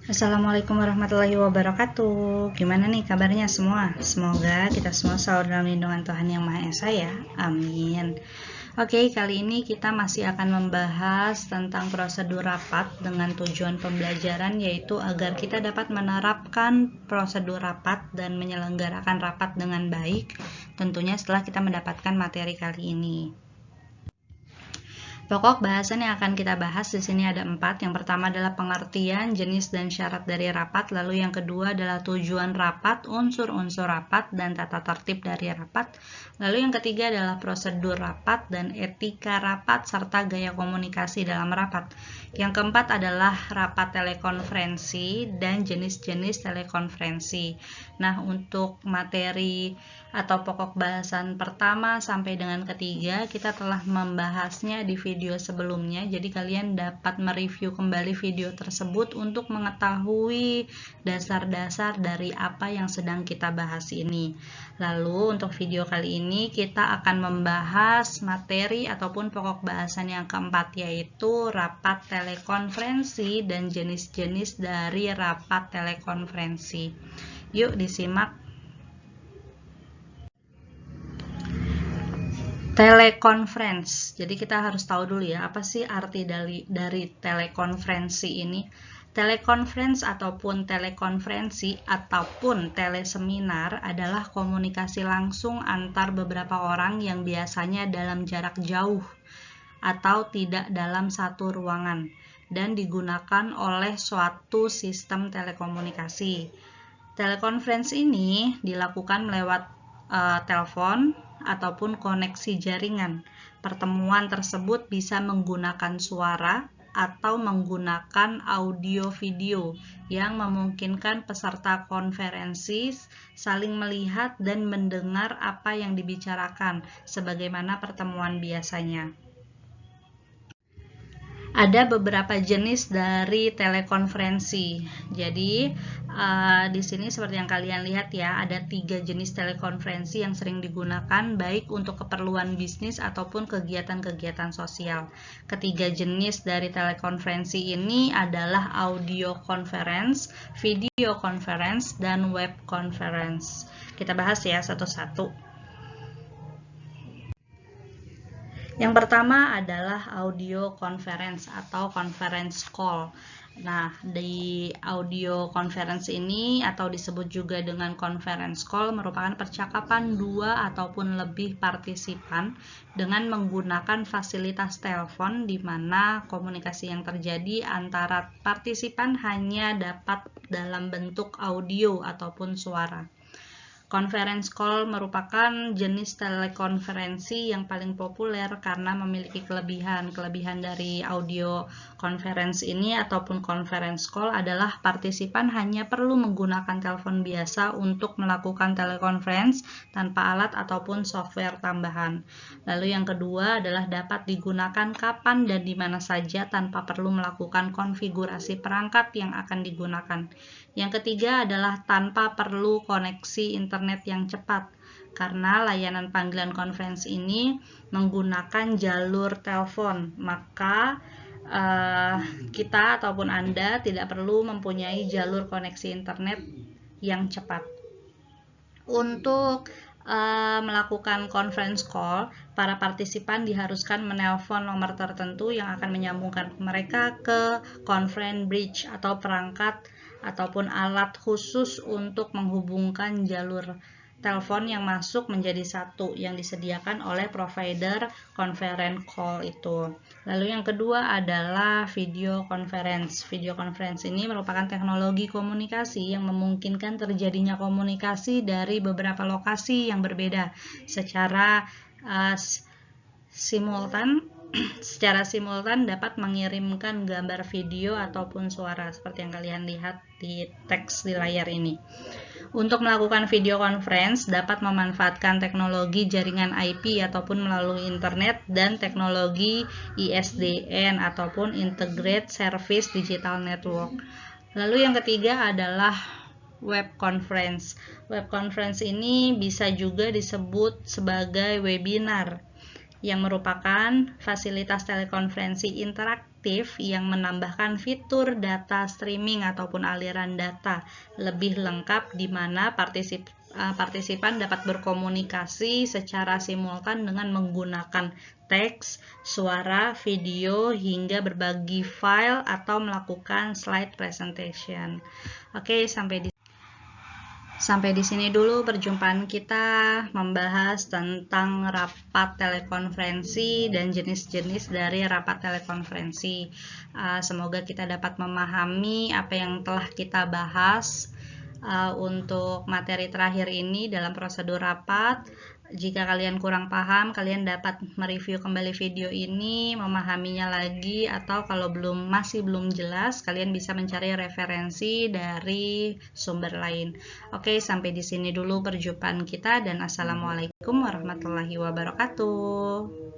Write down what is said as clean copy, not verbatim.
Assalamualaikum warahmatullahi wabarakatuh. Gimana nih kabarnya semua? Semoga kita semua selalu dalam lindungan Tuhan Yang Maha Esa ya. Amin. Oke, kali ini kita masih akan membahas tentang prosedur rapat dengan tujuan pembelajaran, yaitu agar kita dapat menerapkan prosedur rapat dan menyelenggarakan rapat dengan baik, tentunya setelah kita mendapatkan materi kali ini. Pokok bahasan yang akan kita bahas di sini ada 4. Yang pertama adalah pengertian, jenis dan syarat dari rapat. Lalu yang kedua adalah tujuan rapat, unsur-unsur rapat, dan tata tertib dari rapat. Lalu yang ketiga adalah prosedur rapat dan etika rapat serta gaya komunikasi dalam rapat. Yang keempat adalah rapat telekonferensi dan jenis-jenis telekonferensi. Nah, untuk materi atau pokok bahasan pertama sampai dengan ketiga kita telah membahasnya di video sebelumnya, jadi kalian dapat mereview kembali video tersebut untuk mengetahui dasar-dasar dari apa yang sedang kita bahas ini. Lalu untuk video kali ini kita akan membahas materi ataupun pokok bahasan yang keempat, yaitu rapat telekonferensi dan jenis-jenis dari rapat telekonferensi. Yuk disimak. Telekonferensi. Jadi kita harus tahu dulu ya, apa sih arti dari telekonferensi ini? Telekonferensi ataupun telekonferensi ataupun teleseminar adalah komunikasi langsung antar beberapa orang yang biasanya dalam jarak jauh atau tidak dalam satu ruangan dan digunakan oleh suatu sistem telekomunikasi. Telekonferensi ini dilakukan lewat telepon ataupun koneksi jaringan. Pertemuan tersebut bisa menggunakan suara atau menggunakan audio video yang memungkinkan peserta konferensi saling melihat dan mendengar apa yang dibicarakan sebagaimana pertemuan biasanya. Ada beberapa jenis dari telekonferensi. Jadi di sini seperti yang kalian lihat ya, ada 3 jenis telekonferensi yang sering digunakan baik untuk keperluan bisnis ataupun kegiatan-kegiatan sosial. Ketiga jenis dari telekonferensi ini adalah audio conference, video conference, dan web conference. Kita bahas ya satu-satu. Yang pertama adalah audio conference atau conference call. Nah, di audio conference ini atau disebut juga dengan conference call merupakan percakapan 2 ataupun lebih partisipan dengan menggunakan fasilitas telepon, di mana komunikasi yang terjadi antara partisipan hanya dapat dalam bentuk audio ataupun suara. Conference call merupakan jenis telekonferensi yang paling populer karena memiliki kelebihan. Kelebihan dari audio conference ini ataupun conference call adalah partisipan hanya perlu menggunakan telepon biasa untuk melakukan telekonferensi tanpa alat ataupun software tambahan. Lalu yang kedua adalah dapat digunakan kapan dan di mana saja tanpa perlu melakukan konfigurasi perangkat yang akan digunakan. Yang ketiga adalah tanpa perlu koneksi internet yang cepat, karena layanan panggilan konferensi ini menggunakan jalur telepon, maka kita ataupun Anda tidak perlu mempunyai jalur koneksi internet yang cepat. Untuk melakukan conference call, para partisipan diharuskan menelpon nomor tertentu yang akan menyambungkan mereka ke conference bridge atau perangkat ataupun alat khusus untuk menghubungkan jalur telepon yang masuk menjadi satu yang disediakan oleh provider conference call itu. Lalu yang kedua adalah video conference. Video conference ini merupakan teknologi komunikasi yang memungkinkan terjadinya komunikasi dari beberapa lokasi yang berbeda secara simultan dapat mengirimkan gambar, video, ataupun suara seperti yang kalian lihat di teks di layar ini. Untuk melakukan video conference dapat memanfaatkan teknologi jaringan IP ataupun melalui internet dan teknologi ISDN ataupun Integrated Service Digital Network. Lalu yang ketiga adalah web conference. Web conference ini bisa juga disebut sebagai webinar. yang merupakan fasilitas telekonferensi interaktif yang menambahkan fitur data streaming ataupun aliran data lebih lengkap di mana partisipan dapat berkomunikasi secara simultan dengan menggunakan teks, suara, video, hingga berbagi file atau melakukan slide presentation. Oke, sampai di sini dulu perjumpaan kita membahas tentang rapat telekonferensi dan jenis-jenis dari rapat telekonferensi. Semoga kita dapat memahami apa yang telah kita bahas untuk materi terakhir ini dalam prosedur rapat. Jika kalian kurang paham, kalian dapat mereview kembali video ini, memahaminya lagi, atau kalau masih belum jelas, kalian bisa mencari referensi dari sumber lain. Oke, sampai di sini dulu perjumpaan kita dan assalamualaikum warahmatullahi wabarakatuh.